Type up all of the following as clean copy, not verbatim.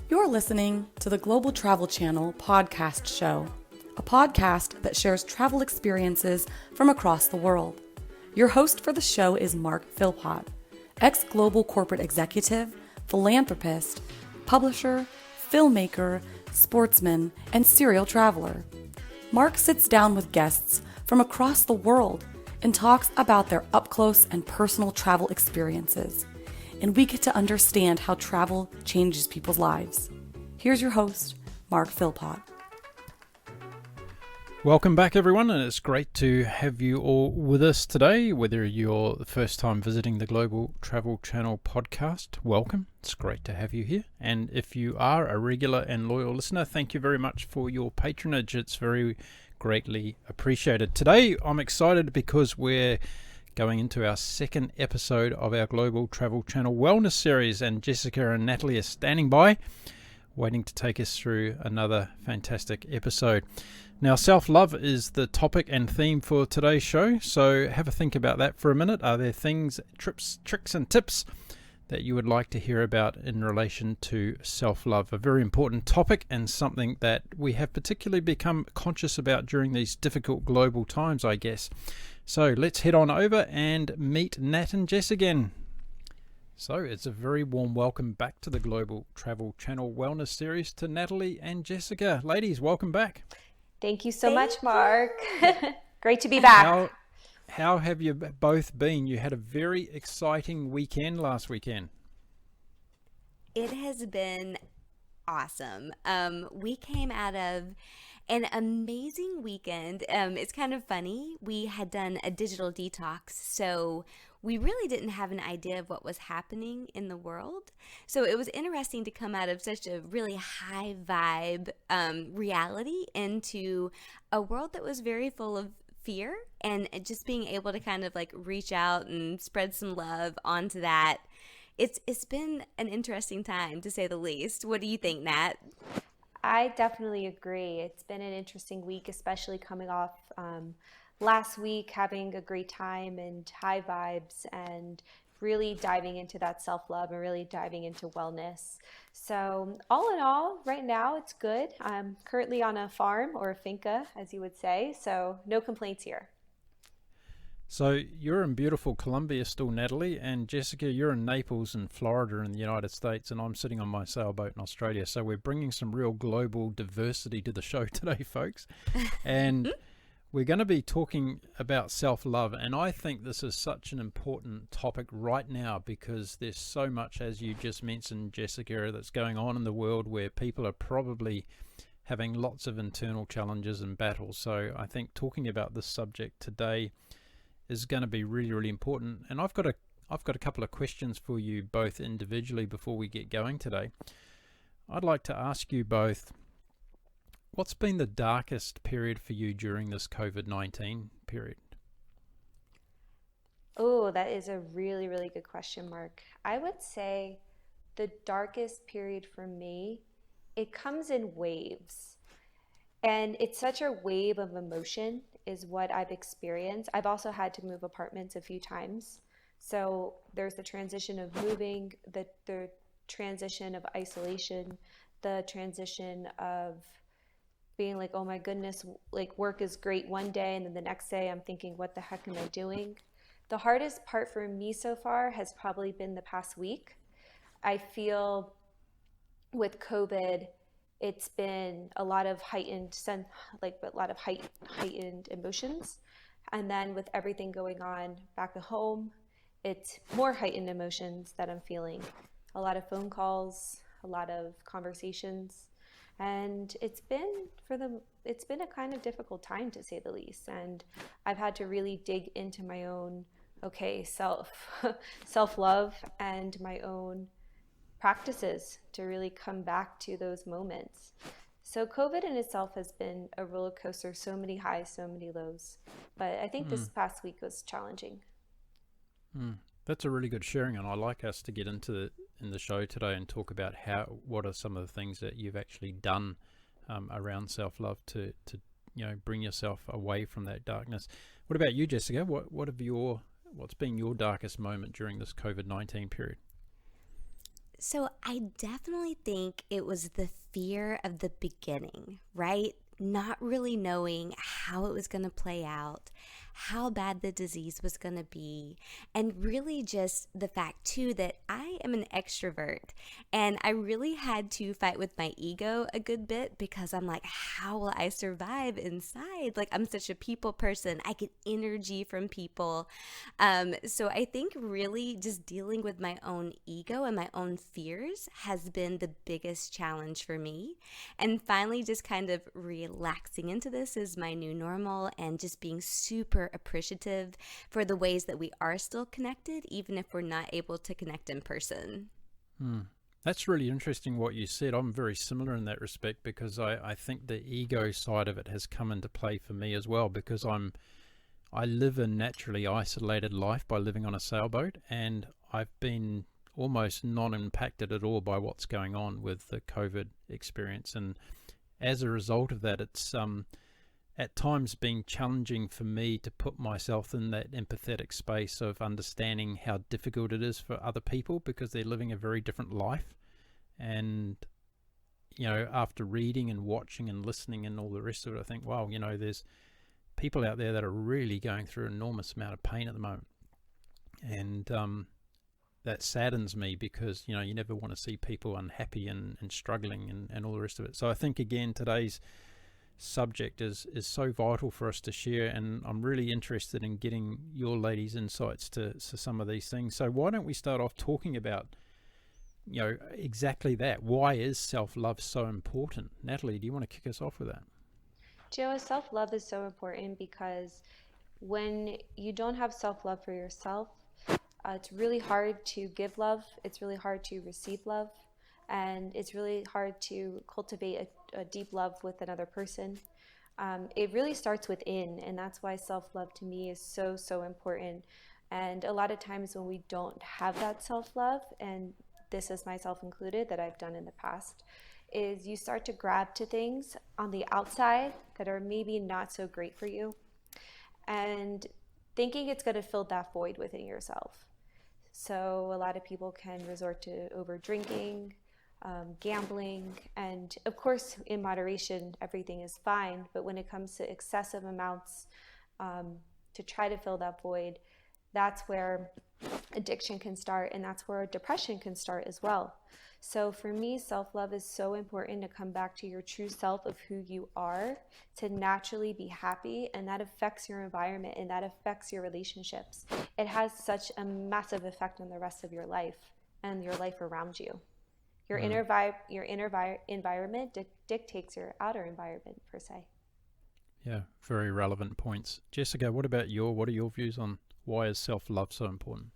You're listening to the Global Travel Channel podcast show, a podcast that shares travel experiences from across the world. Your host for the show is Mark Philpott, ex-global corporate executive, philanthropist, publisher, filmmaker, sportsman, and serial traveler. Mark sits down with guests from across the world and talks about their up-close and personal travel experiences. And we get to understand how travel changes people's lives. Here's your host, Mark Philpott. Welcome back, everyone, and it's great to have you all with us today. Whether you're the first time visiting the Global Travel Channel podcast, welcome. It's great to have you here. And if you are a regular and loyal listener, thank you very much for your patronage. It's very greatly appreciated. Today, I'm excited because we're going into our second episode of our Global Travel Channel Wellness series, and Jessica and Natalie are standing by, waiting to take us through another fantastic episode. Now, self-love is the topic and theme for today's show, so have a think about that for a minute. Are there things, tricks and tips that you would like to hear about in relation to self-love? A very important topic and something that we have particularly become conscious about during these difficult global times, I guess. So let's head on over and meet Nat and Jess again. So it's a very warm welcome back to the Global Travel Channel Wellness Series to Natalie and Jessica. Ladies, welcome back. Thank you so much, Mark. Great to be back. How have you both been? You had a very exciting weekend last weekend. It has been awesome. We came out of an amazing weekend. It's kind of funny. We had done a digital detox, so we really didn't have an idea of what was happening in the world. So it was interesting to come out of such a really high vibe reality into a world that was very full of fear, and just being able to kind of like reach out and spread some love onto that. It's been an interesting time, to say the least. What do you think, Nat? I definitely agree. It's been an interesting week, especially coming off last week, having a great time and high vibes and really diving into that self-love and really diving into wellness. So all in all, right now it's good. I'm currently on a farm, or a finca, as you would say, so no complaints here. So you're in beautiful Colombia still, Natalie, and Jessica, you're in Naples in Florida in the United States, and I'm sitting on my sailboat in Australia. So we're bringing some real global diversity to the show today, folks. And we're going to be talking about self-love, and I think this is such an important topic right now because there's so much, as you just mentioned, Jessica, that's going on in the world where people are probably having lots of internal challenges and battles. So I think talking about this subject today is going to be really, really important. And I've got a couple of questions for you both individually before we get going today. I'd like to ask you both, what's been the darkest period for you during this COVID-19 period? Oh, that is a really, really good question, Mark. I would say the darkest period for me, it comes in waves. And it's such a wave of emotion is what I've experienced. I've also had to move apartments a few times. So there's the transition of moving, the transition of isolation, the transition of being like, oh my goodness, like work is great one day, and then the next day I'm thinking, what the heck am I doing? The hardest part for me so far has probably been the past week. I feel with COVID, it's been a lot of heightened emotions. And then with everything going on back at home, it's more heightened emotions that I'm feeling. A lot of phone calls, a lot of conversations. And it's been a kind of difficult time, to say the least. And I've had to really dig into my own, self-love and my own practices to really come back to those moments. So COVID in itself has been a roller coaster, so many highs, so many lows. But I think this past week was challenging. That's a really good sharing, and I like us to get into in the show today and talk about what are some of the things that you've actually done around self-love to bring yourself away from that darkness. What about you, Jessica? What's been your darkest moment during this COVID-19 period? So I definitely think it was the fear of the beginning, right? Not really knowing how it was going to play out, how bad the disease was going to be, and really just the fact too that I am an extrovert, and I really had to fight with my ego a good bit because I'm like, how will I survive inside? Like, I'm such a people person. I get energy from people. So I think really just dealing with my own ego and my own fears has been the biggest challenge for me. And finally, just kind of relaxing into this is my new normal, and just being super appreciative for the ways that we are still connected, even if we're not able to connect in person. Hmm. That's really interesting what you said. I'm very similar in that respect because I think the ego side of it has come into play for me as well, because I live a naturally isolated life by living on a sailboat, and I've been almost non-impacted at all by what's going on with the COVID experience. And as a result of that, it's at times been challenging for me to put myself in that empathetic space of understanding how difficult it is for other people because they're living a very different life. And after reading and watching and listening and all the rest of it, I think, wow, there's people out there that are really going through an enormous amount of pain at the moment. And that saddens me because, you never want to see people unhappy and struggling and all the rest of it. So I think, again, today's subject is so vital for us to share, and I'm really interested in getting your ladies' insights to some of these things. So why don't we start off talking about, exactly that. Why is self-love so important? Natalie, do you want to kick us off with that? Joe, self-love is so important because when you don't have self-love for yourself, it's really hard to give love. It's really hard to receive love. And it's really hard to cultivate a deep love with another person. It really starts within, and that's why self-love to me is so, so important. And a lot of times when we don't have that self-love, and this is myself included, that I've done in the past, is you start to grab to things on the outside that are maybe not so great for you, and thinking it's going to fill that void within yourself. So a lot of people can resort to over drinking, gambling, and of course in moderation everything is fine, but when it comes to excessive amounts to try to fill that void, that's where addiction can start, and that's where depression can start as well. So for me, self-love is so important to come back to your true self of who you are, to naturally be happy, and that affects your environment and that affects your relationships. It has such a massive effect on the rest of your life and your life around you. Your environment dictates your outer environment, per se. Yeah, very relevant points. Jessica, what are your views on why is self-love so important?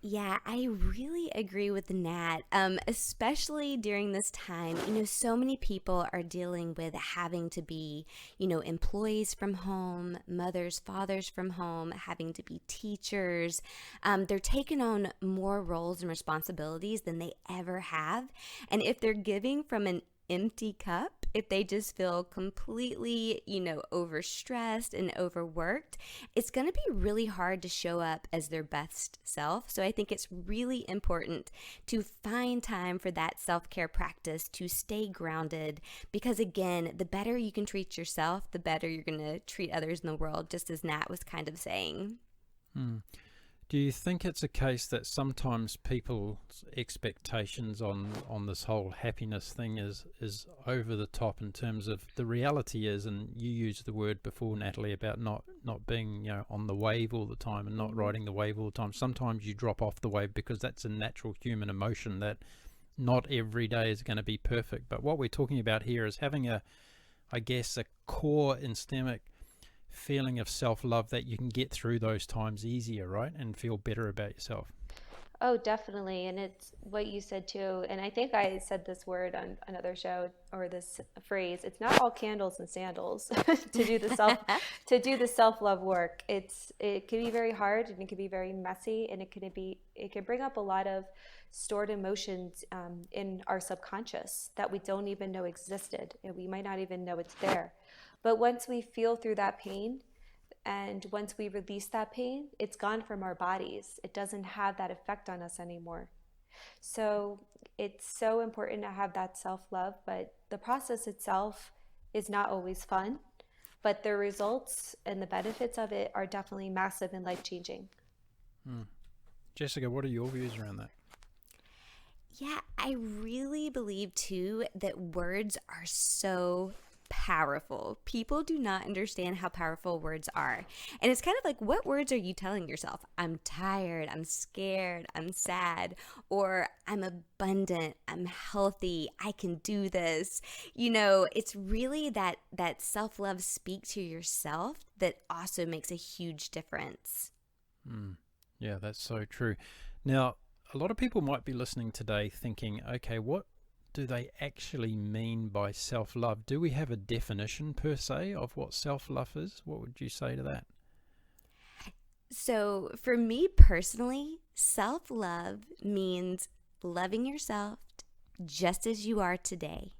Yeah, I really agree with Nat, especially during this time. So many people are dealing with having to be, employees from home, mothers, fathers from home, having to be teachers. They're taking on more roles and responsibilities than they ever have. And if they're giving from an empty cup, if they just feel completely, overstressed and overworked, it's going to be really hard to show up as their best self. So I think it's really important to find time for that self-care practice to stay grounded, because again, the better you can treat yourself, the better you're going to treat others in the world, just as Nat was kind of saying. Do you think it's a case that sometimes people's expectations on this whole happiness thing is over the top in terms of the reality is, and you used the word before, Natalie, about not being on the wave all the time and not riding the wave all the time. Sometimes you drop off the wave because that's a natural human emotion that not every day is going to be perfect. But what we're talking about here is having a core instemic feeling of self-love that you can get through those times easier, right, and feel better about yourself. Oh, definitely. And it's what you said too. And I think I said this word on another show, or this phrase, it's not all candles and sandals to do the self-love work. It can be very hard, and it can be very messy, and it can bring up a lot of stored emotions in our subconscious that we don't even know existed, and we might not even know it's there. But once we feel through that pain, and once we release that pain, it's gone from our bodies. It doesn't have that effect on us anymore. So it's so important to have that self-love, but the process itself is not always fun, but the results and the benefits of it are definitely massive and life-changing. Jessica, what are your views around that? Yeah, I really believe too that words are so powerful. People do not understand how powerful words are. And it's kind of like, what words are you telling yourself? I'm tired, I'm scared, I'm sad, or I'm abundant, I'm healthy, I can do this. It's really that self-love, speak to yourself, that also makes a huge difference. Yeah, that's so true. Now, a lot of people might be listening today thinking, okay, what do they actually mean by self-love? Do we have a definition per se of what self-love is? What would you say to that? So for me personally, self-love means loving yourself just as you are today.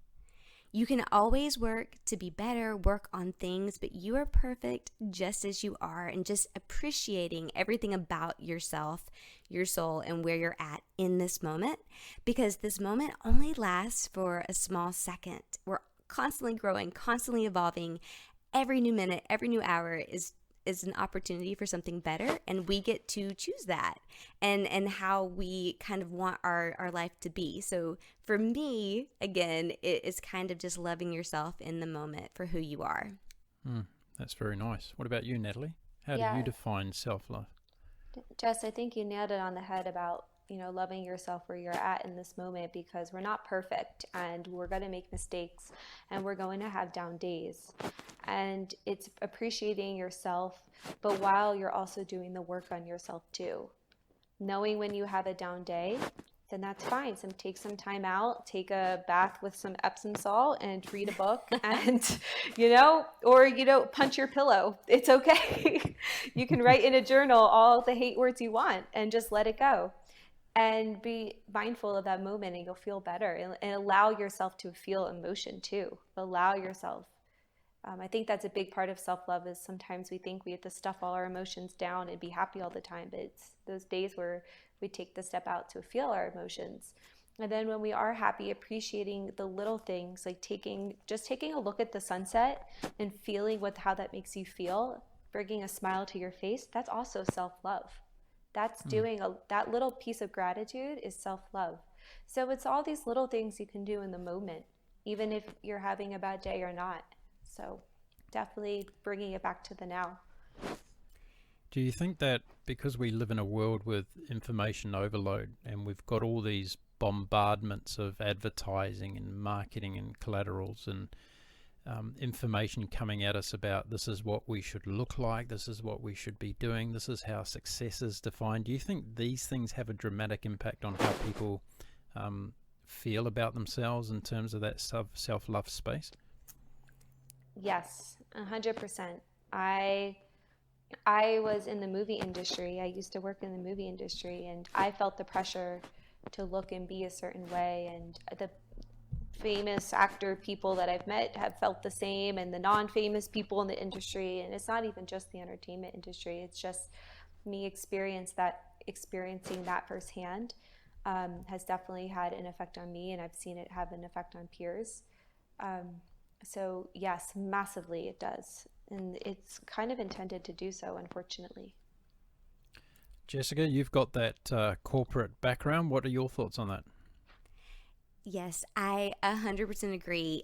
You can always work to be better, work on things, but you are perfect just as you are, and just appreciating everything about yourself, your soul, and where you're at in this moment, because this moment only lasts for a small second. We're constantly growing, constantly evolving. Every new minute, every new hour is an opportunity for something better, and we get to choose that and how we kind of want our life to be. So for me, again, it is kind of just loving yourself in the moment for who you are. That's very nice. What about you, Natalie? How do Yeah. you define self-love? Jess, I think you nailed it on the head about, loving yourself where you're at in this moment, because we're not perfect and we're going to make mistakes and we're going to have down days. And it's appreciating yourself, but while you're also doing the work on yourself too. Knowing when you have a down day, then that's fine. Take some time out, take a bath with some Epsom salt and read a book and, punch your pillow. It's okay. You can write in a journal all the hate words you want and just let it go. And be mindful of that moment, and you'll feel better. And allow yourself to feel emotion too. Allow yourself. I think that's a big part of self-love, is sometimes we think we have to stuff all our emotions down and be happy all the time, but it's those days where we take the step out to feel our emotions. And then when we are happy, appreciating the little things, like taking a look at the sunset and feeling how that makes you feel, bringing a smile to your face, that's also self-love. That's doing that little piece of gratitude is self-love. So it's all these little things you can do in the moment, even if you're having a bad day or not. So definitely bringing it back to the now. Do you think that because we live in a world with information overload and we've got all these bombardments of advertising and marketing and collaterals and information coming at us about this is what we should look like, this is what we should be doing, this is how success is defined, do you think these things have a dramatic impact on how people feel about themselves in terms of that self-love space? Yes, 100%. I was in the movie industry. I used to work in the movie industry, and I felt the pressure to look and be a certain way. And the famous actor people that I've met have felt the same, and the non-famous people in the industry. And it's not even just the entertainment industry. It's just me experiencing that firsthand has definitely had an effect on me, and I've seen it have an effect on peers. So yes, massively it does. And it's kind of intended to do so, unfortunately. Jessica, you've got that corporate background. What are your thoughts on that? Yes, I 100% agree.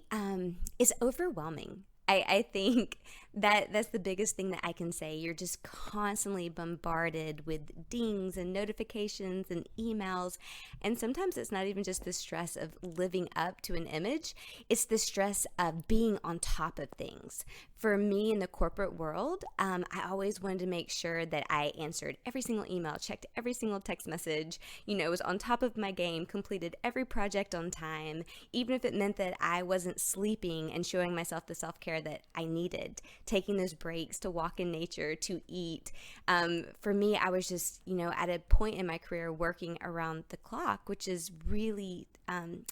It's overwhelming. I think that's the biggest thing that I can say. You're just constantly bombarded with dings and notifications and emails. And sometimes it's not even just the stress of living up to an image. It's the stress of being on top of things. For me in the corporate world, I always wanted to make sure that I answered every single email, checked every single text message, was on top of my game, completed every project on time, even if it meant that I wasn't sleeping and showing myself the self-care that I needed, taking those breaks to walk in nature, to eat. For me, I was just, at a point in my career working around the clock, which is really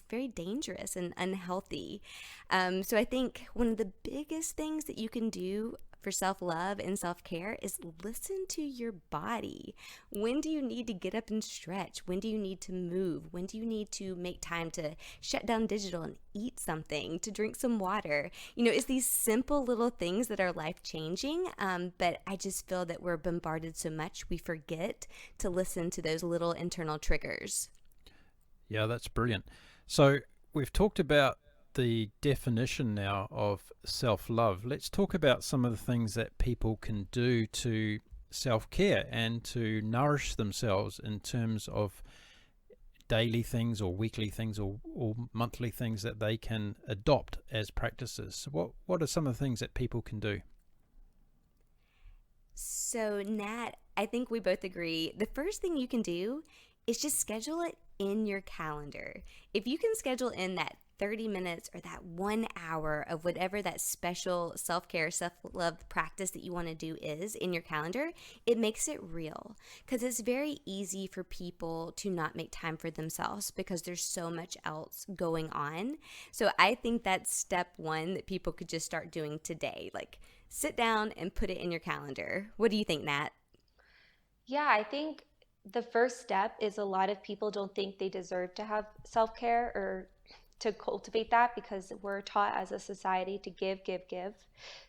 very dangerous and unhealthy. So I think one of the biggest things that you can do for self-love and self-care is listen to your body. When do you need to get up and stretch? When do you need to move? When do you need to make time to shut down digital and eat something, to drink some water? It's these simple little things that are life-changing, but I just feel that we're bombarded so much we forget to listen to those little internal triggers. Yeah, that's brilliant. So we've talked about the definition now of self-love. Let's talk about some of the things that people can do to self-care and to nourish themselves in terms of daily things or weekly things or monthly things that they can adopt as practices. So what are some of the things that people can do? So, Nat, I think we both agree. The first thing you can do is just schedule it in your calendar. If you can schedule in that 30 minutes or that 1 hour of whatever that special self-care, self-love practice that you want to do is in your calendar, it makes it real, because it's very easy for people to not make time for themselves because there's so much else going on. So I think that's step one that people could just start doing today. Like, sit down and put it in your calendar. What do you think, Nat? Yeah, I think the first step is a lot of people don't think they deserve to have self-care or to cultivate that because we're taught as a society to give, give, give.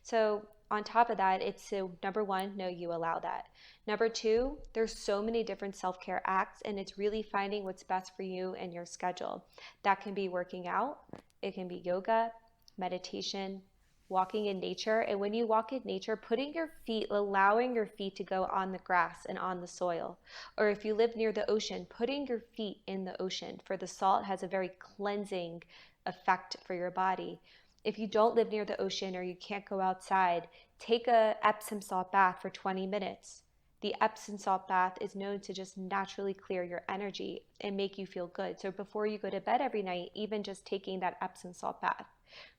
So on top of that, it's to, number one, know you allow that. Number two, there's so many different self-care acts, and it's really finding what's best for you and your schedule. That can be working out, it can be yoga, meditation, walking in nature. And when you walk in nature, putting your feet, allowing your feet to go on the grass and on the soil. Or if you live near the ocean, putting your feet in the ocean, for the salt has a very cleansing effect for your body. If you don't live near the ocean or you can't go outside, take a Epsom salt bath for 20 minutes. The Epsom salt bath is known to just naturally clear your energy and make you feel good. So before you go to bed every night, even just taking that Epsom salt bath,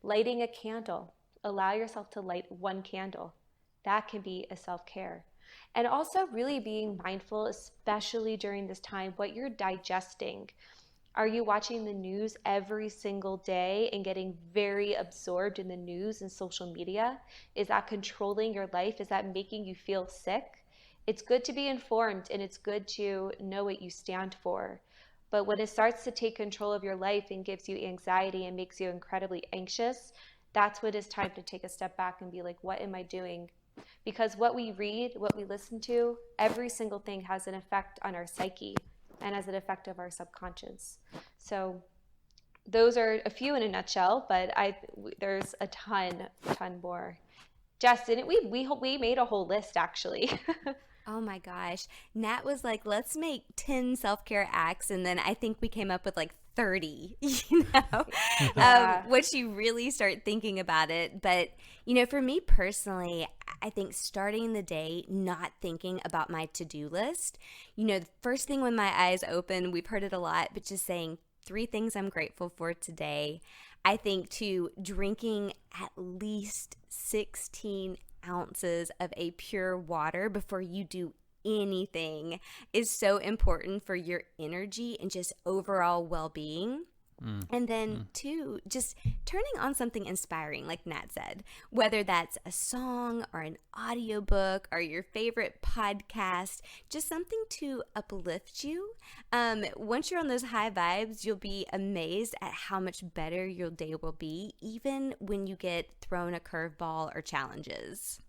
lighting a candle, allow yourself to light one candle. That can be a self-care. And also really being mindful, especially during this time, what you're digesting. Are you watching the news every single day and getting very absorbed in the news and social media? Is that controlling your life? Is that making you feel sick? It's good to be informed and it's good to know what you stand for. But when it starts to take control of your life and gives you anxiety and makes you incredibly anxious, that's when it's time to take a step back and be like, what am I doing? Because what we read, what we listen to, every single thing has an effect on our psyche and has an effect of our subconscious. So those are a few in a nutshell, but there's a ton more. Jess, didn't we made a whole list actually. Oh my gosh. Nat was like, let's make 10 self-care acts. And then I think we came up with like 30, Yeah. once you really start thinking about it. But, for me personally, I think starting the day not thinking about my to-do list, the first thing when my eyes open, we've heard it a lot, but just saying 3 things I'm grateful for today. I think too, drinking at least 16 ounces of a pure water before you do anything is so important for your energy and just overall well-being. And then two, just turning on something inspiring, like Nat said, whether that's a song or an audiobook or your favorite podcast, just something to uplift you. Once you're on those high vibes, you'll be amazed at how much better your day will be, even when you get thrown a curveball or challenges.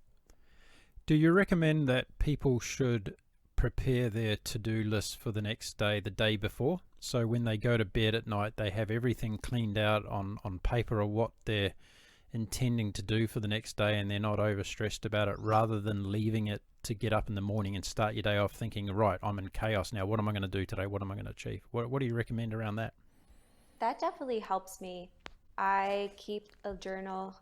Do you recommend that people should prepare their to-do list for the next day, the day before? So when they go to bed at night, they have everything cleaned out on paper of what they're intending to do for the next day, and they're not overstressed about it, rather than leaving it to get up in the morning and start your day off thinking, right, I'm in chaos now. What am I going to do today? What am I going to achieve? What do you recommend around that? That definitely helps me. I keep a journal,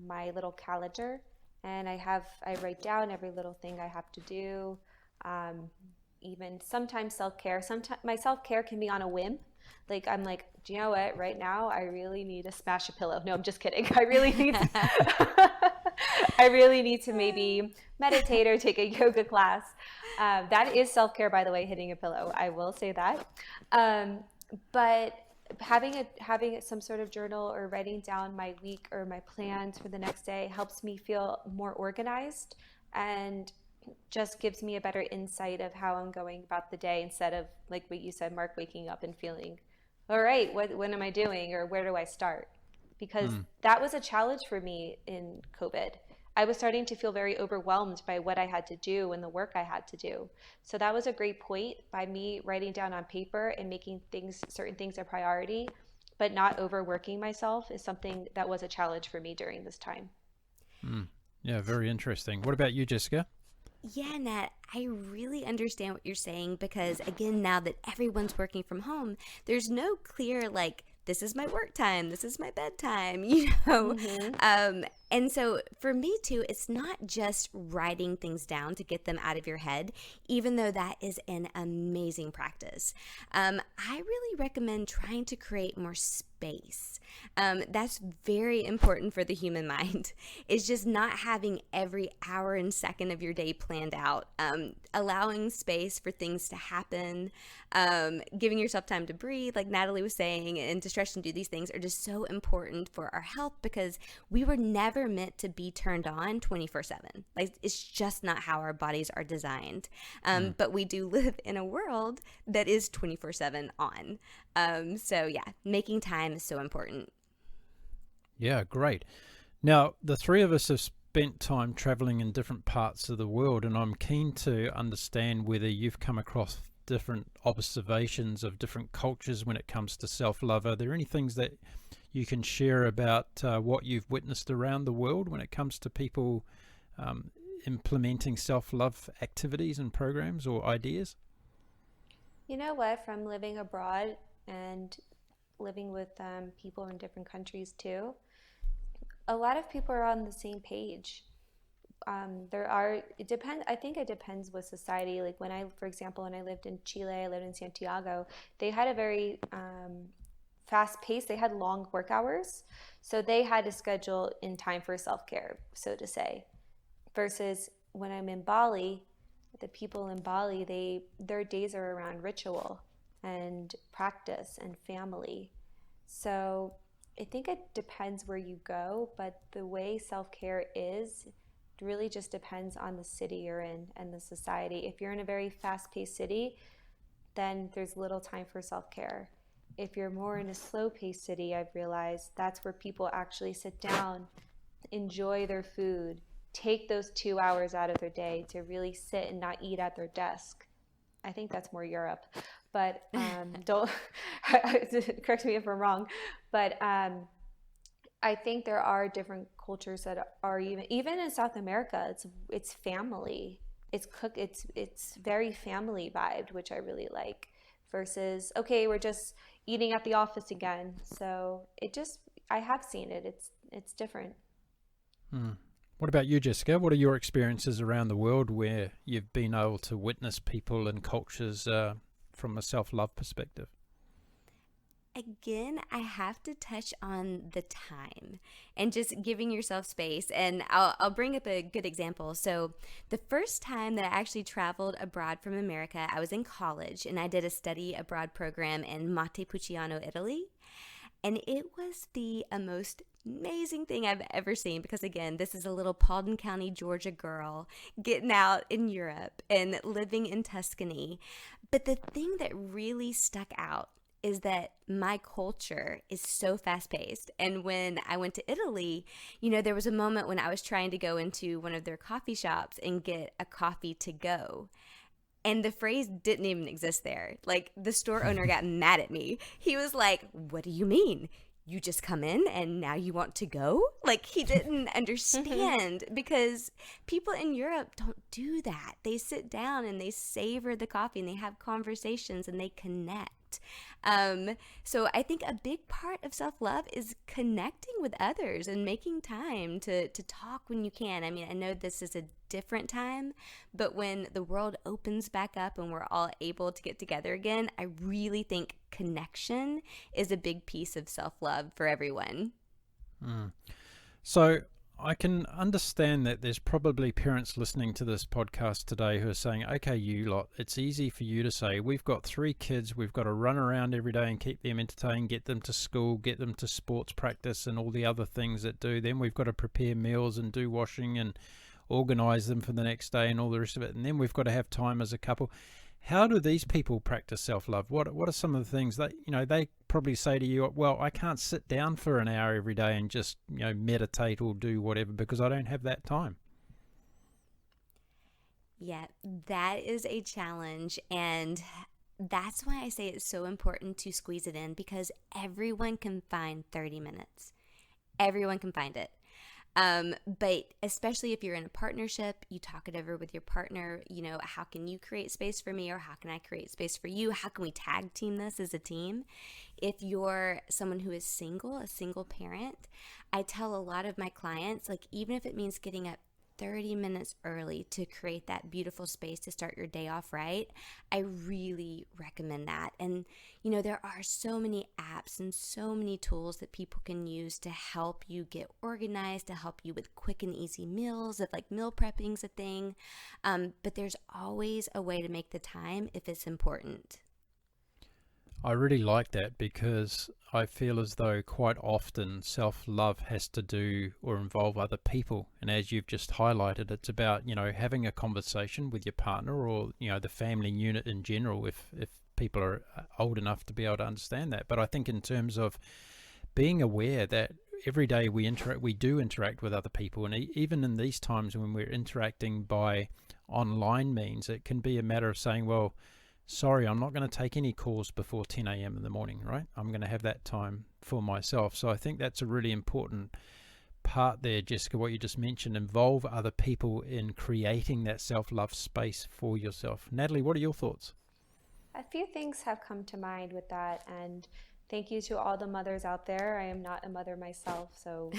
my little calendar, and I write down every little thing I have to do. Even sometimes self-care. Sometimes my self-care can be on a whim. Like I'm like, do you know what? Right now, I really need to smash a pillow. No, I'm just kidding. I really need to maybe meditate or take a yoga class. That is self-care, by the way, hitting a pillow. I will say that. But having some sort of journal or writing down my week or my plans for the next day helps me feel more organized and just gives me a better insight of how I'm going about the day, instead of like what you said, Mark, waking up and feeling, all right, what am I doing, or where do I start? Because that was a challenge for me in COVID. I was starting to feel very overwhelmed by what I had to do and the work I had to do. So that was a great point, by me writing down on paper and making certain things a priority, but not overworking myself, is something that was a challenge for me during this time. Yeah, very interesting. What about you, Jessica? Yeah, Nat, I really understand what you're saying, because again, now that everyone's working from home, there's no clear, like, this is my work time, this is my bedtime, you know? And so for me too, it's not just writing things down to get them out of your head, even though that is an amazing practice. I really recommend trying to create more space. That's very important for the human mind. It's just not having every hour and second of your day planned out, allowing space for things to happen, giving yourself time to breathe, like Natalie was saying, and to stretch and do these things are just so important for our health, because we were never meant to be turned on 24/7. Like, it's just not how our bodies are designed. But we do live in a world that is 24/7 on. So yeah, making time is so important. Yeah, great. Now, the three of us have spent time traveling in different parts of the world, and I'm keen to understand whether you've come across different observations of different cultures when it comes to self-love. Are there any things that you can share about what you've witnessed around the world when it comes to people implementing self-love activities and programs or ideas? You know what? From living abroad and living with people in different countries too, a lot of people are on the same page. It depends. I think it depends with society. Like for example, when I lived in Chile, I lived in Santiago, they had a very fast pace. They had long work hours. So they had to schedule in time for self-care, so to say. Versus when I'm in Bali, the people in Bali, their days are around ritual and practice and family. So I think it depends where you go, but the way self-care is really just depends on the city you're in and the society. If you're in a very fast-paced city, then there's little time for self-care. If you're more in a slow-paced city, I've realized that's where people actually sit down, enjoy their food, take those 2 hours out of their day to really sit and not eat at their desk. I think that's more Europe, but don't correct me if I'm wrong. But I think there are different cultures that are even in South America. It's family. It's very family vibed, which I really like. Versus, okay, we're just eating at the office again. So I have seen it. It's different. What about you, Jessica? What are your experiences around the world where you've been able to witness people and cultures from a self-love perspective? Again, I have to touch on the time and just giving yourself space. And I'll bring up a good example. So the first time that I actually traveled abroad from America, I was in college and I did a study abroad program in Montepulciano, Italy. And it was the most amazing thing I've ever seen, because again, this is a little Paulding County, Georgia girl getting out in Europe and living in Tuscany. But the thing that really stuck out is that my culture is so fast-paced. And when I went to Italy, there was a moment when I was trying to go into one of their coffee shops and get a coffee to go. And the phrase didn't even exist there. Like, the store owner got mad at me. He was like, "What do you mean? You just come in and now you want to go?" Like, he didn't understand, because people in Europe don't do that. They sit down and they savor the coffee and they have conversations and they connect. So I think a big part of self-love is connecting with others and making time to talk when you can. I mean, I know this is a different time, but when the world opens back up and we're all able to get together again, I really think connection is a big piece of self-love for everyone. So I can understand that there's probably parents listening to this podcast today who are saying, okay, you lot, it's easy for you to say, we've got 3 kids, we've got to run around every day and keep them entertained, get them to school, get them to sports practice and all the other things that do. Then we've got to prepare meals and do washing and organise them for the next day and all the rest of it. And then we've got to have time as a couple. How do these people practice self-love? What are some of the things that, they probably say to you, well, I can't sit down for an hour every day and just, meditate or do whatever because I don't have that time. Yeah, that is a challenge. And that's why I say it's so important to squeeze it in, because everyone can find 30 minutes. Everyone can find it. But especially if you're in a partnership, you talk it over with your partner, how can you create space for me, or how can I create space for you? How can we tag team this as a team? If you're someone who is single, a single parent, I tell a lot of my clients, like, even if it means getting up 30 minutes early to create that beautiful space to start your day off right, I really recommend that. And, there are so many apps and so many tools that people can use to help you get organized, to help you with quick and easy meals, if like meal prepping's a thing. But there's always a way to make the time if it's important. I really like that, because I feel as though quite often self-love has to do or involve other people. And as you've just highlighted, it's about, having a conversation with your partner or, the family unit in general, if people are old enough to be able to understand that. But I think in terms of being aware that every day we do interact with other people. And even in these times when we're interacting by online means, it can be a matter of saying, well, sorry, I'm not going to take any calls before 10 a.m. in the morning, right? I'm going to have that time for myself. So I think that's a really important part there, Jessica, what you just mentioned. Involve other people in creating that self-love space for yourself. Natalie, what are your thoughts? A few things have come to mind with that, and thank you to all the mothers out there. I am not a mother myself, so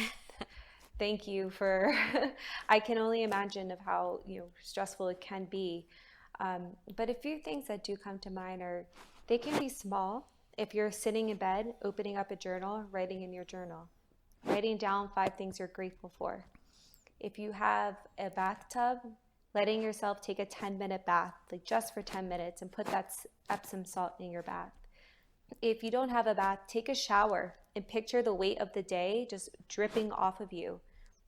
thank you for, I can only imagine of how stressful it can be. But a few things that do come to mind are, they can be small. If you're sitting in bed, opening up a journal, writing in your journal, writing down 5 things you're grateful for. If you have a bathtub, letting yourself take a 10-minute bath, like just for 10 minutes, and put that Epsom salt in your bath. If you don't have a bath, take a shower and picture the weight of the day just dripping off of you.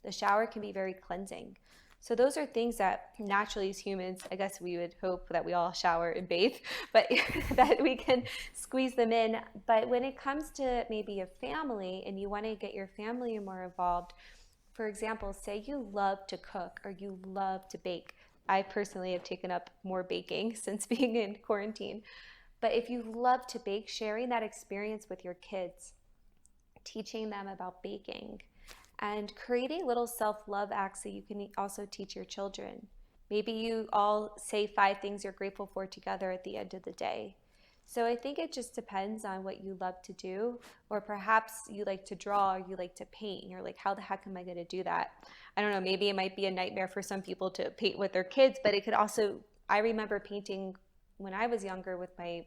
The shower can be very cleansing. So those are things that naturally as humans, I guess we would hope that we all shower and bathe, but that we can squeeze them in. But when it comes to maybe a family and you want to get your family more involved, for example, say you love to cook or you love to bake. I personally have taken up more baking since being in quarantine. But if you love to bake, sharing that experience with your kids, teaching them about baking, and creating little self-love acts that you can also teach your children. Maybe you all say 5 things you're grateful for together at the end of the day. So I think it just depends on what you love to do, or perhaps you like to draw or you like to paint and you're like, how the heck am I going to do that? I don't know, maybe it might be a nightmare for some people to paint with their kids, but it could also, I remember painting when I was younger with my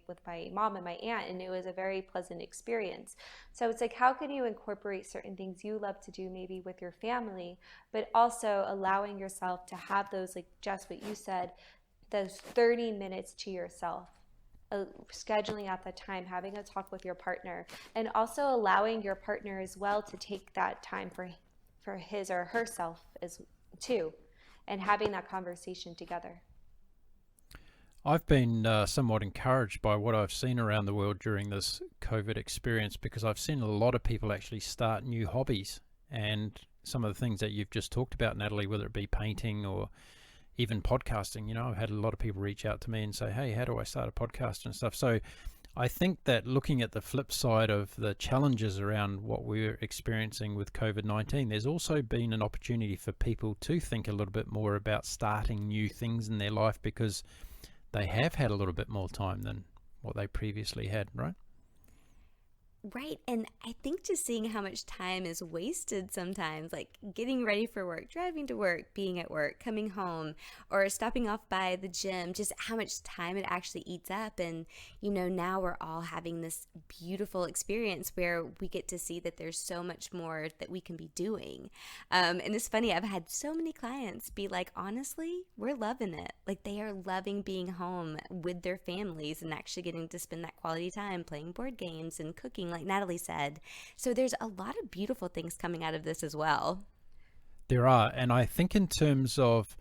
mom and my aunt, and it was a very pleasant experience. So it's like, how can you incorporate certain things you love to do maybe with your family, but also allowing yourself to have those, like just what you said, those 30 minutes to yourself, scheduling out that time, having a talk with your partner, and also allowing your partner as well to take that time for his or herself as too, and having that conversation together. I've been somewhat encouraged by what I've seen around the world during this COVID experience, because I've seen a lot of people actually start new hobbies, and some of the things that you've just talked about, Natalie, whether it be painting or even podcasting. I've had a lot of people reach out to me and say, hey, how do I start a podcast and stuff? So I think that looking at the flip side of the challenges around what we're experiencing with COVID-19, there's also been an opportunity for people to think a little bit more about starting new things in their life, because they have had a little bit more time than what they previously had, right? Right. And I think just seeing how much time is wasted sometimes, like getting ready for work, driving to work, being at work, coming home, or stopping off by the gym, just how much time it actually eats up. And, now we're all having this beautiful experience where we get to see that there's so much more that we can be doing. And it's funny, I've had so many clients be like, honestly, we're loving it. Like they are loving being home with their families and actually getting to spend that quality time playing board games and cooking, like Natalie said. So there's a lot of beautiful things coming out of this as well. There are, and I think in terms of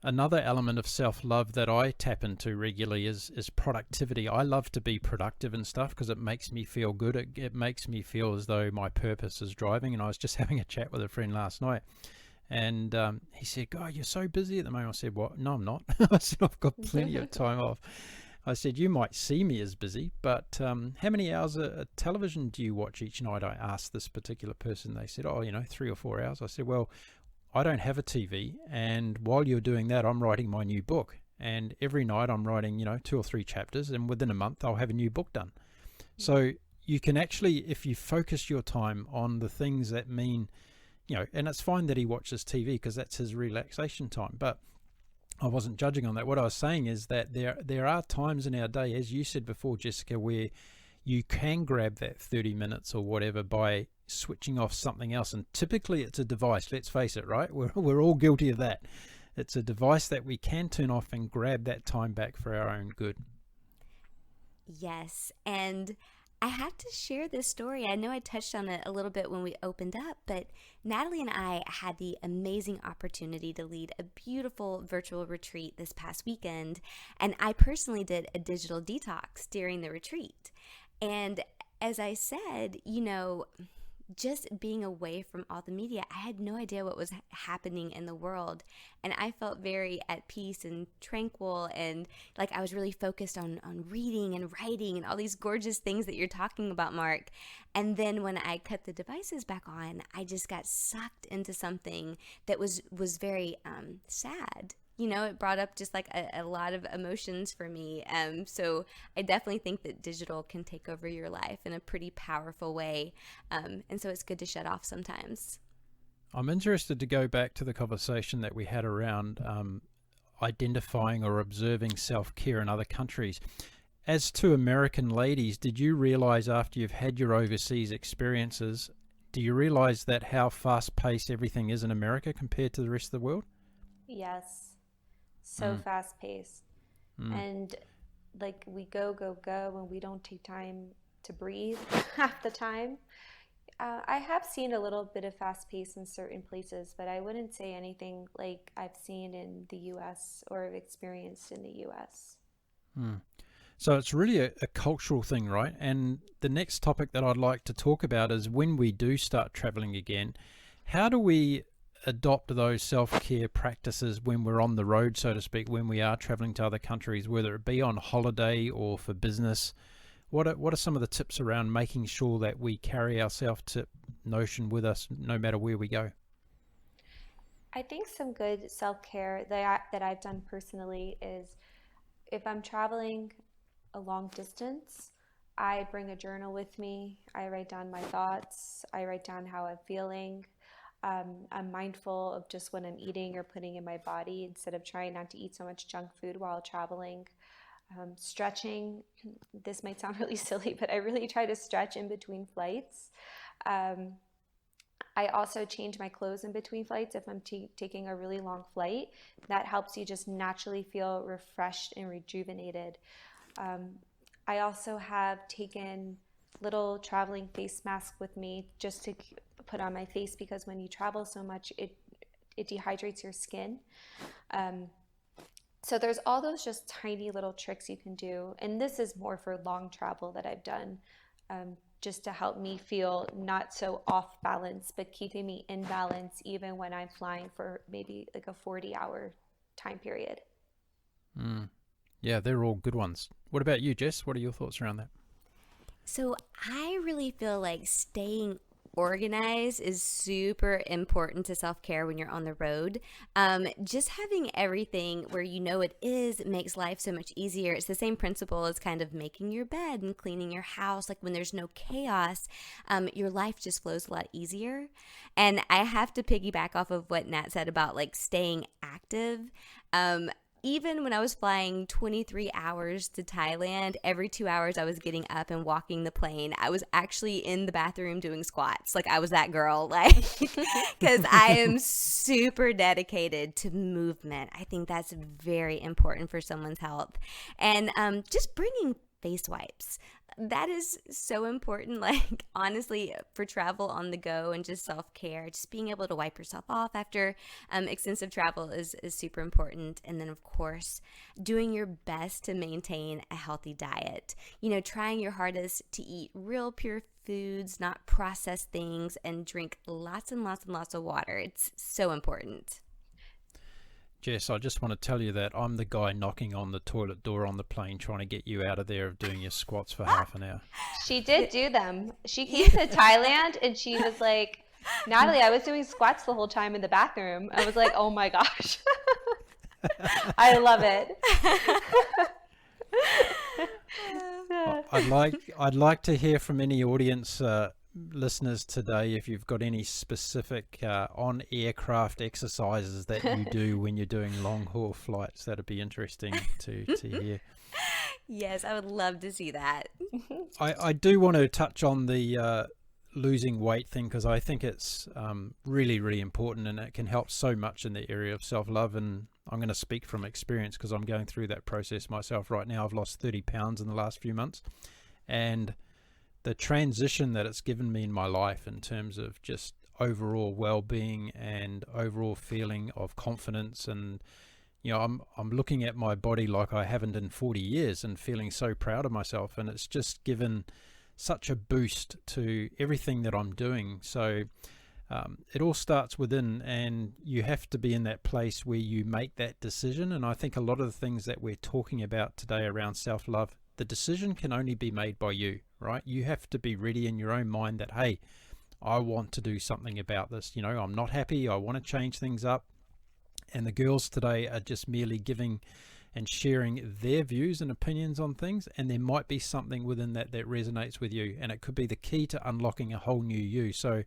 another element of self-love that I tap into regularly is productivity. I love to be productive and stuff because it makes me feel good. It makes me feel as though my purpose is driving. And I was just having a chat with a friend last night, and he said, "God, you're so busy at the moment." I said, "What? No, I'm not." I said, "I've got plenty of time off." I said, "You might see me as busy, but how many hours of television do you watch each night?" I asked this particular person. They said, "Oh, 3 or 4 hours." I said, "Well, I don't have a TV, and while you're doing that, I'm writing my new book. And every night I'm writing, 2 or 3 chapters, and within a month I'll have a new book done." So you can actually, if you focus your time on the things that mean, and it's fine that he watches TV because that's his relaxation time, but I wasn't judging on that. What I was saying is that there are times in our day, as you said before, Jessica, where you can grab that 30 minutes or whatever by switching off something else. And typically it's a device, let's face it, right? We're all guilty of that. It's a device that we can turn off and grab that time back for our own good. Yes. And I have to share this story. I know I touched on it a little bit when we opened up, but Natalie and I had the amazing opportunity to lead a beautiful virtual retreat this past weekend. And I personally did a digital detox during the retreat. And as I said, just being away from all the media, I had no idea what was happening in the world. And I felt very at peace and tranquil, and like I was really focused on reading and writing and all these gorgeous things that you're talking about, Mark. And then when I cut the devices back on, I just got sucked into something that was very sad. It brought up just like a lot of emotions for me. So I definitely think that digital can take over your life in a pretty powerful way. And so it's good to shut off sometimes. I'm interested to go back to the conversation that we had around identifying or observing self-care in other countries. As two American ladies, did you realize after you've had your overseas experiences, do you realize that how fast-paced everything is in America compared to the rest of the world? Yes. So fast paced. And like we go, and we don't take time to breathe half the time. I have seen a little bit of fast pace in certain places, but I wouldn't say anything like I've seen in the US or experienced in the US. So it's really a cultural thing, right? And the next topic that I'd like to talk about is when we do start traveling again, how do we adopt those self-care practices when we're on the road, so to speak, when we are traveling to other countries, whether it be on holiday or for business? What are some of the tips around making sure that we carry our self-tip notion with us no matter where we go? I think some good self-care that I've done personally is if I'm traveling a long distance, I bring a journal with me. I write down my thoughts. I write down how I'm feeling. I'm mindful of just what I'm eating or putting in my body instead of trying not to eat so much junk food while traveling. Stretching, this might sound really silly, but I really try to stretch in between flights. I also change my clothes in between flights if I'm taking a really long flight. That helps you just naturally feel refreshed and rejuvenated. I also have taken little traveling face mask with me just to put on my face because when you travel so much, it dehydrates your skin. So there's all those just tiny little tricks you can do. And this is more for long travel that I've done, just to help me feel not so off balance, but keeping me in balance even when I'm flying for maybe like a 40-hour time period. Yeah, they're all good ones. What about you, Jess? What are your thoughts around that? So I really feel like staying organized is super important to self-care when you're on the road. Just having everything where you know it is makes life so much easier. It's the same principle as kind of making your bed and cleaning your house. Like when there's no chaos, your life just flows a lot easier. And I have to piggyback off of what Nat said about like staying active. Even when I was flying 23 hours to Thailand, every 2 hours I was getting up and walking the plane. I was actually in the bathroom doing squats. Like I was that girl, like, because I am super dedicated to movement. I think that's very important for someone's health. And just bringing face wipes. That is so important, like honestly, for travel on the go and just self-care, just being able to wipe yourself off after extensive travel is super important. And then of course, doing your best to maintain a healthy diet, trying your hardest to eat real pure foods, not processed things, and drink lots and lots and lots of water. It's so important. Jess, I just want to tell you that I'm the guy knocking on the toilet door on the plane trying to get you out of there of doing your squats for half an hour. She did do them. She came to Thailand and she was like, Natalie, I was doing squats the whole time in the bathroom. I was like, oh my gosh. I love it. I'd like to hear from any audience listeners today if you've got any specific on aircraft exercises that you do when you're doing long haul flights. That'd be interesting to hear. Yes, I would love to see that. I do want to touch on the losing weight thing, because I think it's really, really important, and it can help so much in the area of self-love. And I'm going to speak from experience because I'm going through that process myself right now. I've lost 30 pounds in the last few months, and the transition that it's given me in my life in terms of just overall well-being and overall feeling of confidence. And I'm looking at my body like I haven't in 40 years and feeling so proud of myself, and it's just given such a boost to everything that I'm doing. So it all starts within, and you have to be in that place where you make that decision. And I think a lot of the things that we're talking about today around self-love, the decision can only be made by you, right? You have to be ready in your own mind that, hey, I want to do something about this. I'm not happy. I want to change things up. And the girls today are just merely giving and sharing their views and opinions on things. And there might be something within that resonates with you. And it could be the key to unlocking a whole new you. So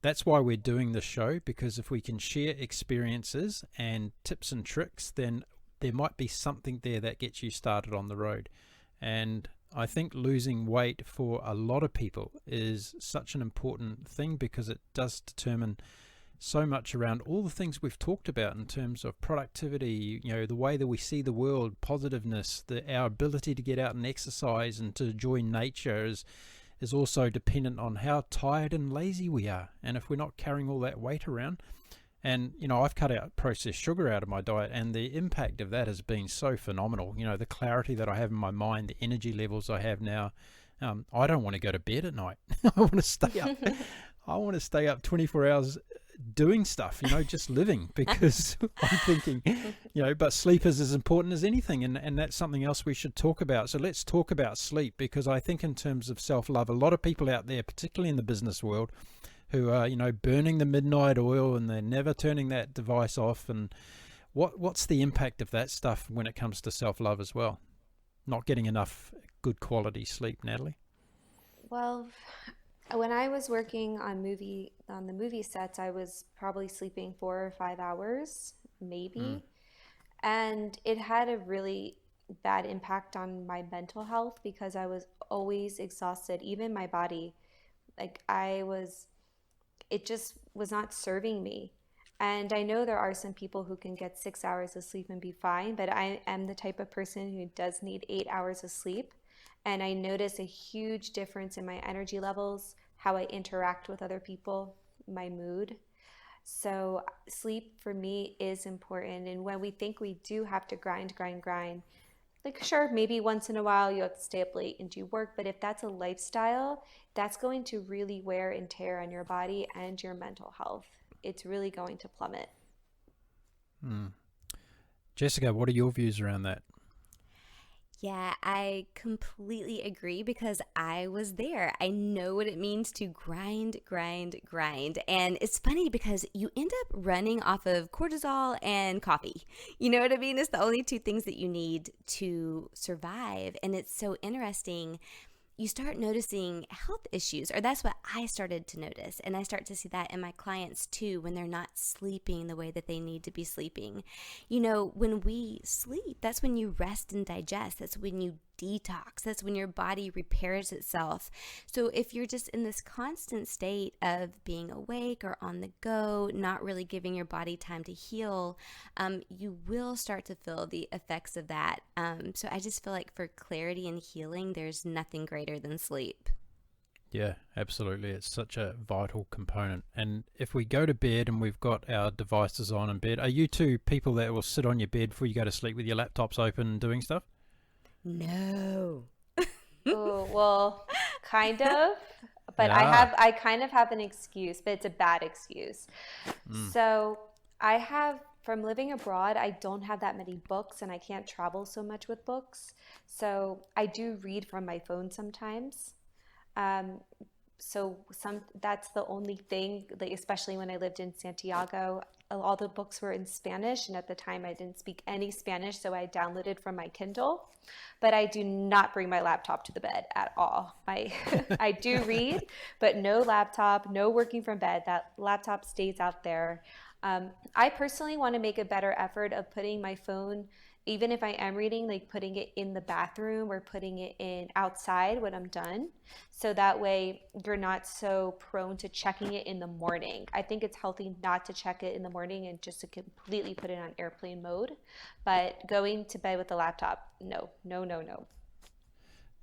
that's why we're doing this show, because if we can share experiences and tips and tricks, then there might be something there that gets you started on the road. And I think losing weight for a lot of people is such an important thing, because it does determine so much around all the things we've talked about in terms of productivity, the way that we see the world, positiveness, our ability to get out and exercise and to enjoy nature is also dependent on how tired and lazy we are. And if we're not carrying all that weight around, and I've cut out processed sugar out of my diet, and the impact of that has been so phenomenal. The clarity that I have in my mind, the energy levels I have now. I don't want to go to bed at night. I want to stay up. I want to stay up 24 hours doing stuff, just living, because I'm thinking, but sleep is as important as anything. And that's something else we should talk about. So let's talk about sleep, because I think in terms of self-love, a lot of people out there, particularly in the business world, who are, burning the midnight oil, and they're never turning that device off. And what's the impact of that stuff when it comes to self-love as well? Not getting enough good quality sleep, Natalie? Well, when I was working on the movie sets, I was probably sleeping 4 or 5 hours, maybe. And it had a really bad impact on my mental health, because I was always exhausted, even my body. Like it just was not serving me. And I know there are some people who can get 6 hours of sleep and be fine, but I am the type of person who does need 8 hours of sleep. And I notice a huge difference in my energy levels, how I interact with other people, my mood. So sleep for me is important. And when we think we do have to grind, like sure, maybe once in a while you have to stay up late and do work, but if that's a lifestyle, that's going to really wear and tear on your body and your mental health. It's really going to plummet. Jessica, what are your views around that? Yeah, I completely agree because I was there. I know what it means to grind, grind, grind. And it's funny because you end up running off of cortisol and coffee. You know what I mean? It's the only two things that you need to survive. And it's so interesting, you start noticing health issues, or that's what I started to notice. And I start to see that in my clients too, when they're not sleeping the way that they need to be sleeping. You know, when we sleep, that's when you rest and digest. That's when you detox. That's when your body repairs itself. So if you're just in this constant state of being awake or on the go, not really giving your body time to heal, you will start to feel the effects of that. So I just feel like for clarity and healing, there's nothing greater than sleep. Yeah, absolutely. It's such a vital component. And if we go to bed and we've got our devices on in bed, are you two people that will sit on your bed before you go to sleep with your laptops open doing stuff? No. Oh, well, kind of, but Yeah. I kind of have an excuse, but it's a bad excuse. So from living abroad, I don't have that many books and I can't travel so much with books. So I do read from my phone sometimes. Um, that's the only thing, like, especially when I lived in Santiago, all the books were in Spanish, and at the time I didn't speak any Spanish, so I downloaded from my Kindle. But I do not bring my laptop to the bed at all. I do read, but no laptop, no working from bed. That laptop stays out there. I personally want to make a better effort of putting my phone, even if I am reading, like putting it in the bathroom or putting it in outside when I'm done. So that way you're not so prone to checking it in the morning. I think it's healthy not to check it in the morning and just to completely put it on airplane mode. But going to bed with a laptop, no, no, no, no.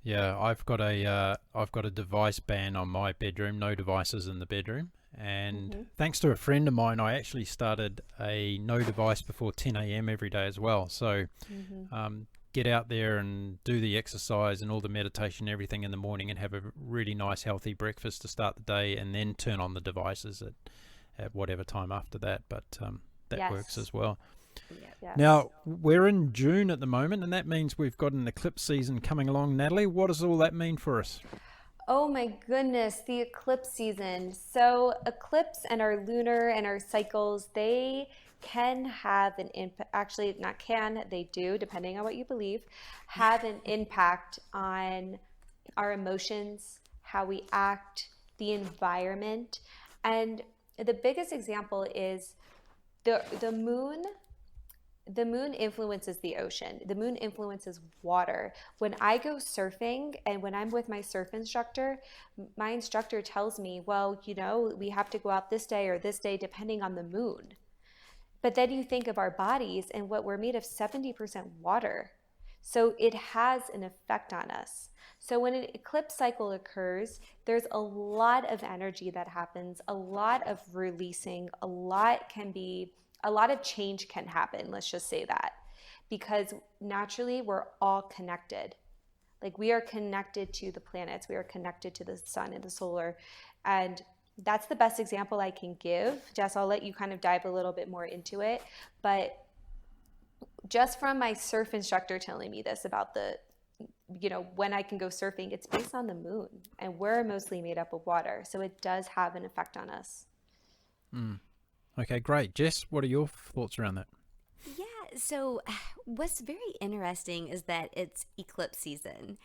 Yeah, I've got a device ban on my bedroom, no devices in the bedroom. And thanks to a friend of mine, I actually started a no device before 10 a.m. every day as well. So get out there and do the exercise and all the meditation, everything in the morning, and have a really nice, healthy breakfast to start the day, and then turn on the devices at whatever time after that. But that Yes. works as well. Yes. Now, we're in June at the moment, and that means we've got an eclipse season coming along. Natalie, what does all that mean for us? Oh my goodness, the eclipse season. So, eclipse and our lunar and our cycles, they can have an impact. Actually, not can, they do, depending on what you believe, have an impact on our emotions, how we act, the environment. And the biggest example is the moon. The moon influences the ocean. The moon influences water. When I go surfing and when I'm with my instructor tells me, well, we have to go out this day or this day depending on the moon. But then you think of our bodies and what we're made of 70% water. So it has an effect on us. So when an eclipse cycle occurs, there's a lot of energy that happens, a lot of releasing, a lot of change can happen, let's just say that, because naturally we're all connected. Like, we are connected to the planets, we are connected to the sun and the solar, and that's the best example I can give. Jess, I'll let you kind of dive a little bit more into it, but just from my surf instructor telling me this about when I can go surfing, it's based on the moon, and we're mostly made up of water, so it does have an effect on us. Okay, great. Jess, what are your thoughts around that? Yeah, so what's very interesting is that it's eclipse season.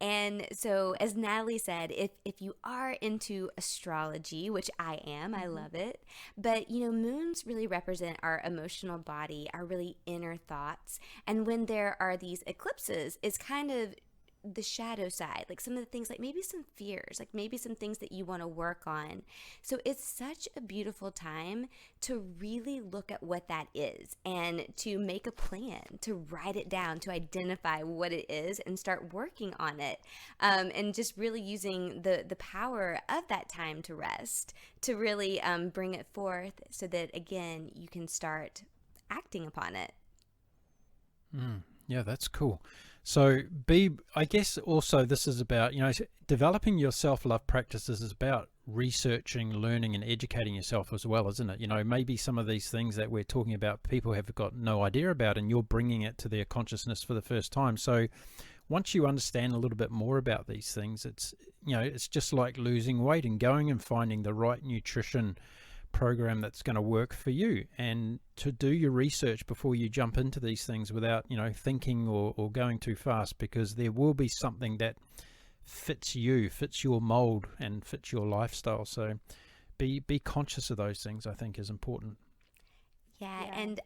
And so, as Natalie said, if you are into astrology, which I am, I love it, but moons really represent our emotional body, our really inner thoughts. And when there are these eclipses, it's kind of the shadow side, like some of the things, like maybe some fears, like maybe some things that you want to work on. So it's such a beautiful time to really look at what that is and to make a plan, to write it down, to identify what it is and start working on it, and just really using the power of that time to rest, to really bring it forth so that, again, you can start acting upon it. Yeah, that's cool. So I guess also this is about, developing your self-love practices is about researching, learning and educating yourself as well, isn't it? Maybe some of these things that we're talking about, people have got no idea about, and you're bringing it to their consciousness for the first time. So once you understand a little bit more about these things, it's, you know, it's just like losing weight and going and finding the right nutrition program that's going to work for you, and to do your research before you jump into these things without, you know, thinking or going too fast, because there will be something that fits you, fits your mold and fits your lifestyle. So be conscious of those things, I think, is important. Yeah, and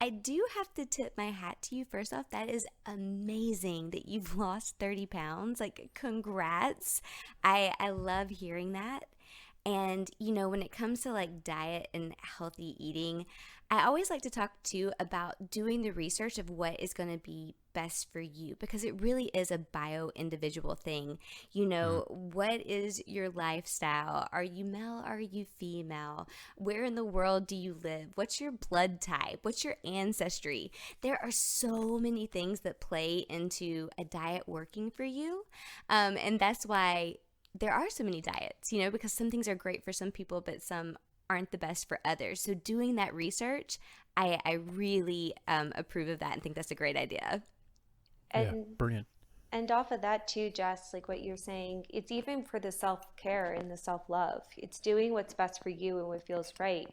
I do have to tip my hat to you. First off, that is amazing that you've lost 30 pounds. Like, congrats. I love hearing that. And, you know, when it comes to like diet and healthy eating, I always like to talk too about doing the research of what is going to be best for you, because it really is a bio-individual thing. You know, what is your lifestyle? Are you male? Are you female? Where in the world do you live? What's your blood type? What's your ancestry? There are so many things that play into a diet working for you. And that's why there are so many diets, you know, because some things are great for some people, but some aren't the best for others. So doing that research, I really approve of that and think that's a great idea. And Brilliant. And off of that too, Jess, like what you're saying, it's even for the self-care and the self-love. It's doing what's best for you and what feels right.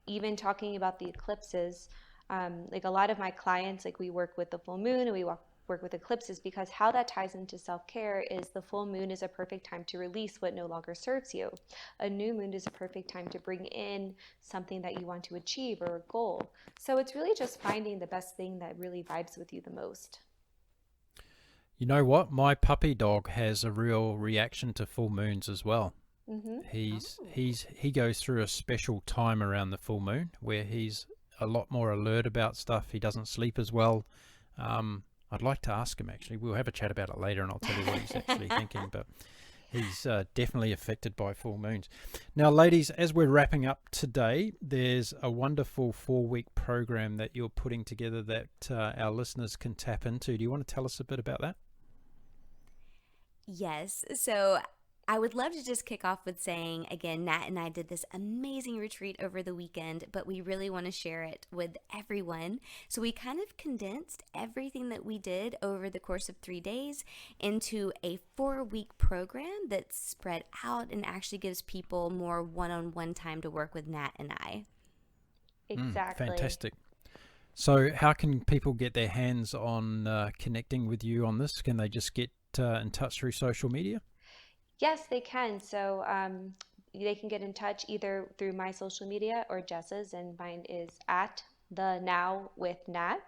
Even talking about the eclipses, like a lot of my clients, like we work with the full moon and we work with eclipses, because how that ties into self-care is the full moon is a perfect time to release what no longer serves you. A new moon is a perfect time to bring in something that you want to achieve or a goal. So it's really just finding the best thing that really vibes with you the most. You know what? My puppy dog has a real reaction to full moons as well. Mm-hmm. He goes through a special time around the full moon where he's a lot more alert about stuff. He doesn't sleep as well. I'd like to ask him, actually. We'll have a chat about it later and I'll tell you what he's actually thinking, but he's definitely affected by full moons. Now, ladies, as we're wrapping up today, there's a wonderful 4-week program that you're putting together that our listeners can tap into. Do you want to tell us a bit about that? Yes. So I would love to just kick off with saying, again, Nat and I did this amazing retreat over the weekend, but we really want to share it with everyone. So we kind of condensed everything that we did over the course of 3 days into a 4-week program that's spread out and actually gives people more one-on-one time to work with Nat and I. Exactly. Fantastic. So how can people get their hands on connecting with you on this? Can they just get in touch through social media? Yes, they can. So they can get in touch either through my social media or Jess's, and mine is at the Now with Nat,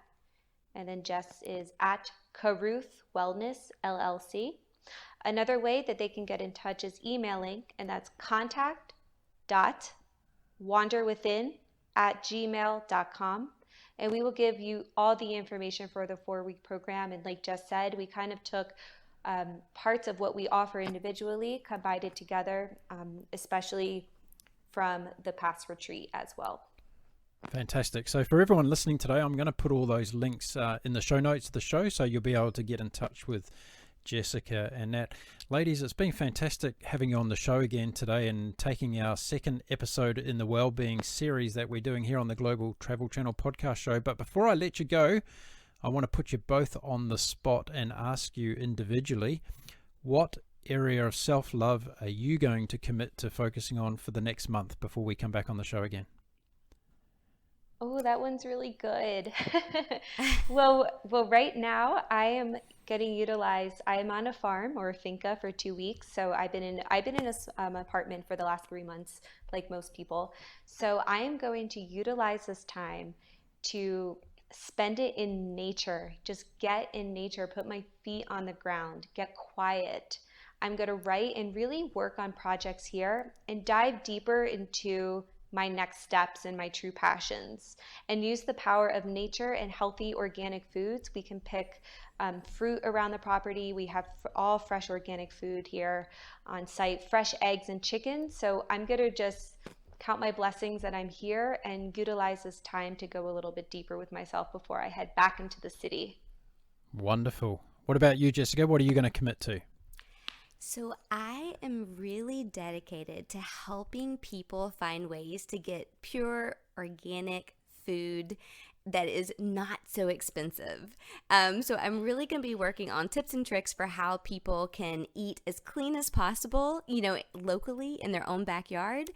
and then Jess is at Caruth Wellness LLC. Another way that they can get in touch is emailing, and that's contact.wanderwithin@gmail.com. And we will give you all the information for the 4-week program. And like Jess said, we kind of took parts of what we offer individually, combined it together, especially from the past retreat as well. Fantastic. So for everyone listening today, I'm going to put all those links in the show notes of the show, so you'll be able to get in touch with Jessica and Nat. Ladies, it's been fantastic having you on the show again today and taking our second episode in the Wellbeing series that we're doing here on the Global Travel Channel podcast show. But before I let you go, I want to put you both on the spot and ask you individually, what area of self-love are you going to commit to focusing on for the next month before we come back on the show again? Oh, that one's really good. Well, right now I am getting utilized. I am on a farm or a finca for 2 weeks. So I've been in a apartment for the last 3 months, like most people. So I am going to utilize this time to spend it in nature. Just get in nature, put my feet on the ground, get quiet. I'm going to write and really work on projects here and dive deeper into my next steps and my true passions, and use the power of nature and healthy organic foods. We can pick fruit around the property. We have all fresh organic food here on site, fresh eggs and chicken. So I'm going to just count my blessings that I'm here and utilize this time to go a little bit deeper with myself before I head back into the city. Wonderful. What about you, Jessica? What are you going to commit to? So I am really dedicated to helping people find ways to get pure organic food that is not so expensive. So I'm really going to be working on tips and tricks for how people can eat as clean as possible, locally in their own backyard.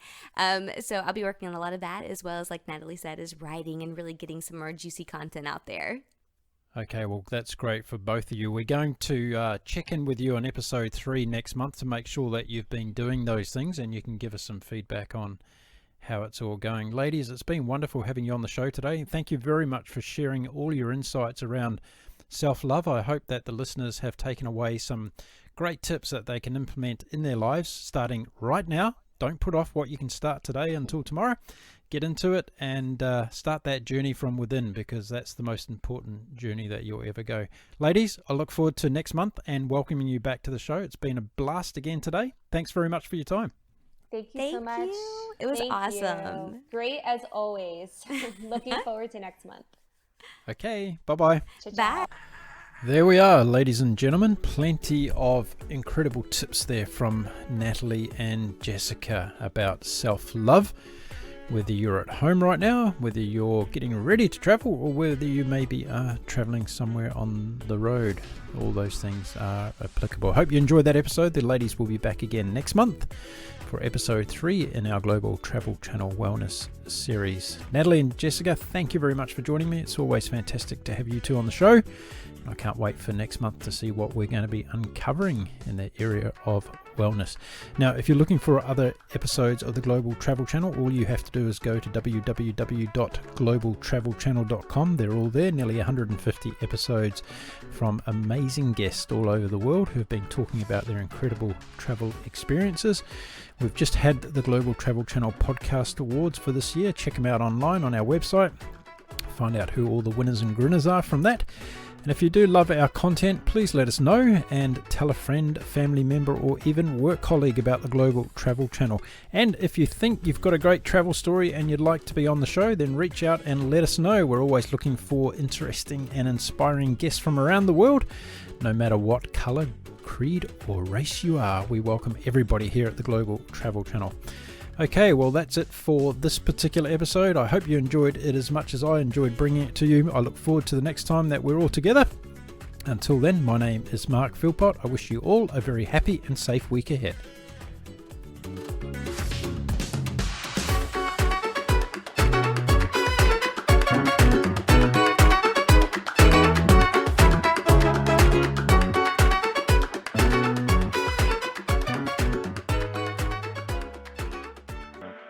So I'll be working on a lot of that, as well as, like Natalie said, is writing and really getting some more juicy content out there. Okay, well, that's great for both of you. We're going to check in with you on episode 3 next month to make sure that you've been doing those things and you can give us some feedback on how it's all going. Ladies, it's been wonderful having you on the show today. Thank you very much for sharing all your insights around self-love. I hope that the listeners have taken away some great tips that they can implement in their lives starting right now. Don't put off what you can start today until tomorrow. Get into it and start that journey from within, because that's the most important journey that you'll ever go. Ladies, I look forward to next month and welcoming you back to the show. It's been a blast again today. Thanks very much for your time. Thank you so much. It was Thank awesome. you. Great as always. Looking forward to next month. Okay, bye-bye. Bye. There we are, ladies and gentlemen. Plenty of incredible tips there from Natalie and Jessica about self-love. Whether you're at home right now, whether you're getting ready to travel, or whether you maybe are traveling somewhere on the road, all those things are applicable. Hope you enjoyed that episode. The ladies will be back again next month for episode 3 in our Global Travel Channel Wellness series. Natalie and Jessica, thank you very much for joining me. It's always fantastic to have you two on the show. I can't wait for next month to see what we're going to be uncovering in the area of wellness. Now, if you're looking for other episodes of the Global Travel Channel, all you have to do is go to www.globaltravelchannel.com. They're all there, nearly 150 episodes from amazing guests all over the world who have been talking about their incredible travel experiences. We've just had the Global Travel Channel Podcast Awards for this year. Check them out online on our website. Find out who all the winners and grinners are from that. And if you do love our content, please let us know and tell a friend, family member, or even work colleague about the Global Travel Channel. And if you think you've got a great travel story and you'd like to be on the show, then reach out and let us know. We're always looking for interesting and inspiring guests from around the world. No matter what colour, creed, or race you are, we welcome everybody here at the Global Travel Channel. Okay, well, that's it for this particular episode. I hope you enjoyed it as much as I enjoyed bringing it to you. I look forward to the next time that we're all together. Until then, my name is Mark Philpott. I wish you all a very happy and safe week ahead.